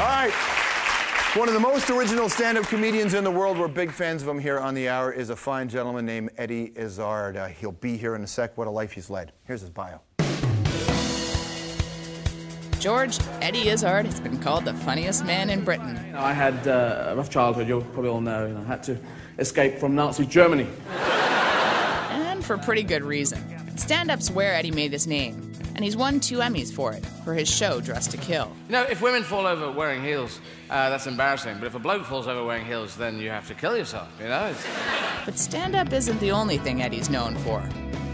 All right. One of the most original stand-up comedians in the world. We're big fans of him here on The Hour. Is a fine gentleman named Eddie Izzard. He'll be here in a sec. What a life he's led. Here's his bio. George, Eddie Izzard has been called the funniest man in Britain. I had a rough childhood, you'll probably all know. I had to escape from Nazi Germany. And for pretty good reason. Stand-up's where Eddie made his name, and he's won 2 Emmys for it, for his show Dressed to Kill. You know, if women fall over wearing heels, that's embarrassing. But if a bloke falls over wearing heels, then you have to kill yourself, you know? But stand-up isn't the only thing Eddie's known for.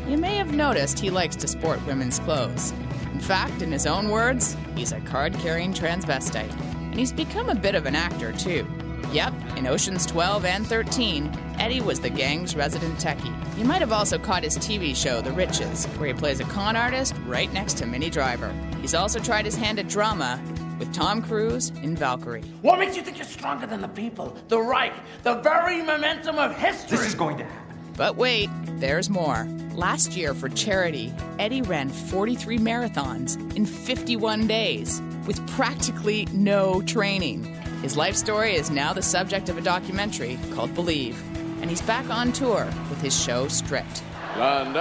You may have noticed he likes to sport women's clothes. In fact, in his own words, he's a card-carrying transvestite. And he's become a bit of an actor, too. Yep, in Oceans 12 and 13, Eddie was the gang's resident techie. You might have also caught his TV show, The Riches, where he plays a con artist right next to Minnie Driver. He's also tried his hand at drama with Tom Cruise in Valkyrie. What makes you think you're stronger than the people, the Reich, the very momentum of history? This is going to happen. But wait, there's more. Last year, for charity, Eddie ran 43 marathons in 51 days with practically no training. His life story is now the subject of a documentary called Believe, and he's back on tour with his show Stripped. London,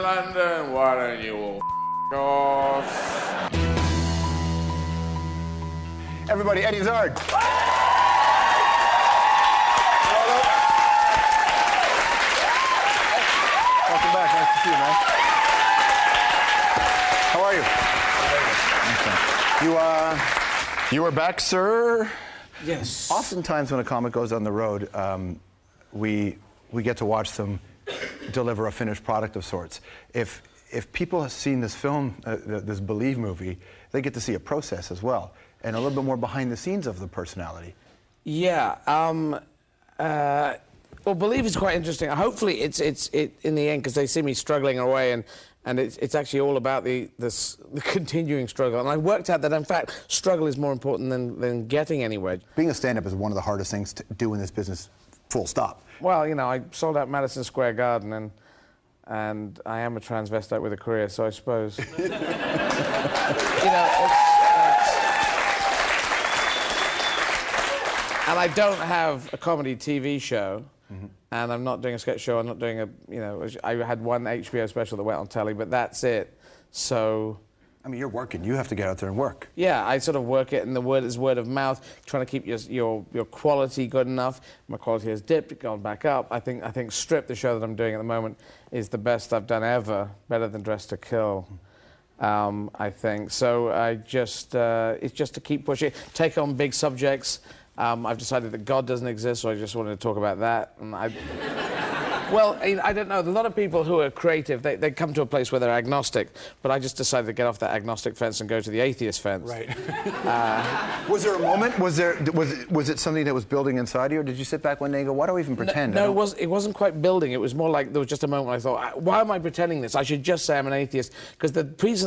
London, why don't you all off? Everybody, Eddie Izzard. Welcome back. Nice to see you, man. How are you? You are back, sir? Yes. Oftentimes when a comic goes on the road, we get to watch them deliver a finished product of sorts. If people have seen this film, this Believe movie, they get to see a process as well, and a little bit more behind the scenes of the personality. Yeah. Well, Believe is quite interesting. Hopefully, it's in the end, because they see me struggling away, and it's actually all about the continuing struggle. And I worked out that, in fact, struggle is more important than getting anywhere. Being a stand-up is one of the hardest things to do in this business, full stop. Well, you know, I sold out Madison Square Garden, and I am a transvestite with a career, so I suppose... you know, and I don't have a comedy TV show. Mm-hmm. And I'm not doing a sketch show, I'm not doing I had one HBO special that went on telly, but that's it. So... I mean, you're working. You have to get out there and work. Yeah, I sort of work it, and the word is word of mouth, trying to keep your quality good enough. My quality has dipped, gone back up. I think Strip, the show that I'm doing at the moment, is the best I've done ever, better than Dressed to Kill. I think. So it's just to keep pushing, take on big subjects. I've decided that God doesn't exist, so I just wanted to talk about that. And well, I don't know. A lot of people who are creative, they come to a place where they're agnostic, but I just decided to get off that agnostic fence and go to the atheist fence. Right. Was there a moment? Was it something that was building inside you, or did you sit back one day and go, "Why do I even pretend?" No, it wasn't quite building. It was more like there was just a moment when I thought, "Why am I pretending this? I should just say I'm an atheist." Because the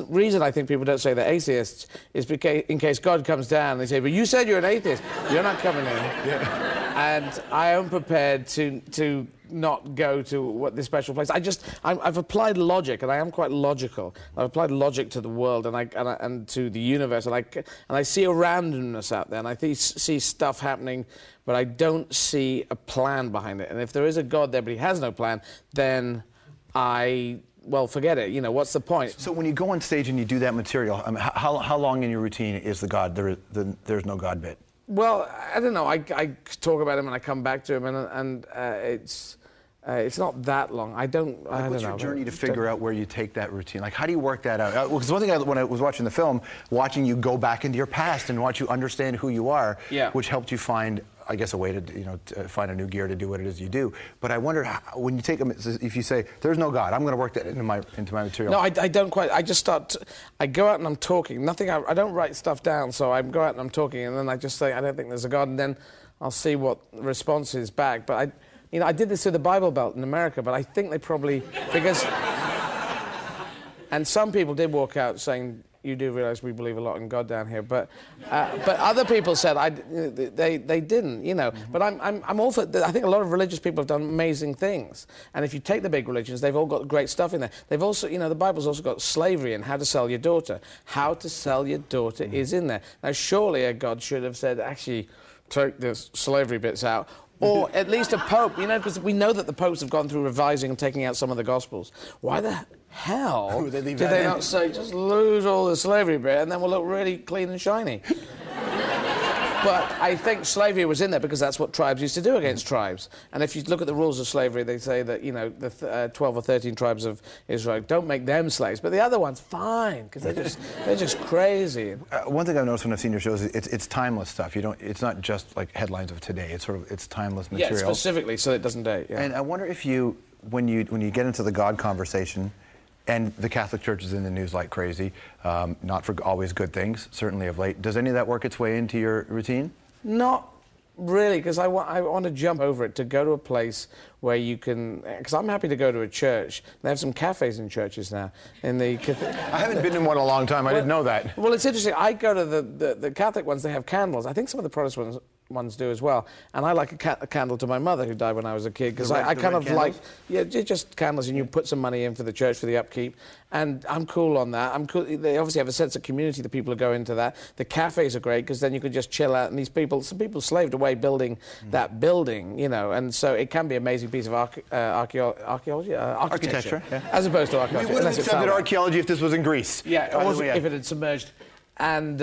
reason I think people don't say they're atheists is because in case God comes down, and they say, "But you said you're an atheist. You're not coming in." Yeah. And I am prepared to not go to this special place. I've applied logic, and I am quite logical. I've applied logic to the world and to the universe, and I see a randomness out there, and I see stuff happening, but I don't see a plan behind it. And if there is a God there, but he has no plan, then well, forget it. You know, what's the point? So when you go on stage and you do that material, I mean, how long in your routine is the God? There's no God bit. Well, I don't know. I talk about him and I come back to him, and it's not that long. I don't know. What's your journey to figure out where you take that routine? Like, how do you work that out? Because one thing when I was watching the film, watching you go back into your past and watch you understand who you are, yeah, which helped you find, I guess, a way to find a new gear to do what it is you do. But I wonder when you take them, if you say there's no God, I'm going to work that into my material. No, I don't quite. I just start. I go out and I'm talking. I don't write stuff down. So I go out and I'm talking, and then I just say I don't think there's a God, and then I'll see what the response is back. But I did this with the Bible Belt in America, but I think they probably because. And some people did walk out saying, you do realise we believe a lot in God down here, but other people said they didn't, you know. But I'm all for. I think a lot of religious people have done amazing things, and if you take the big religions, they've all got great stuff in there. They've also, you know, the Bible's also got slavery and how to sell your daughter. How to sell your daughter is in there. Now, surely a God should have said, actually, take the slavery bits out. Or at least a pope, you know, because we know that the popes have gone through revising and taking out some of the Gospels. Why the hell did they not say, just lose all the slavery bit and then we'll look really clean and shiny? But I think slavery was in there because that's what tribes used to do against tribes. And if you look at the rules of slavery, they say that, you know, the 12 or 13 tribes of Israel, don't make them slaves. But the other ones, fine, because they're just crazy. One thing I've noticed when I've seen your shows is it's timeless stuff. It's not just like headlines of today. It's timeless material. Yeah, specifically, so it doesn't date. Yeah. And I wonder if when you get into the God conversation, and the Catholic Church is in the news like crazy, not for always good things, certainly of late. Does any of that work its way into your routine? Not really, because I want to jump over it to go to a place where you can... Because I'm happy to go to a church. They have some cafes in churches now. I haven't been in one in a long time. I didn't know that. Well, it's interesting. I go to the Catholic ones. They have candles. I think some of the Protestant ones do as well. And I like a candle to my mother who died when I was a kid, because I kind of like... Yeah, just candles, and you put some money in for the church for the upkeep. And I'm cool on that. I'm cool. They obviously have a sense of community, the people who go into that. The cafes are great, because then you can just chill out. And some people slaved away building that building, you know. And so it can be an amazing piece of archaeology? Architecture. Yeah. As opposed to archaeology. We would have accepted archaeology if this was in Greece. Yeah, if it had submerged. And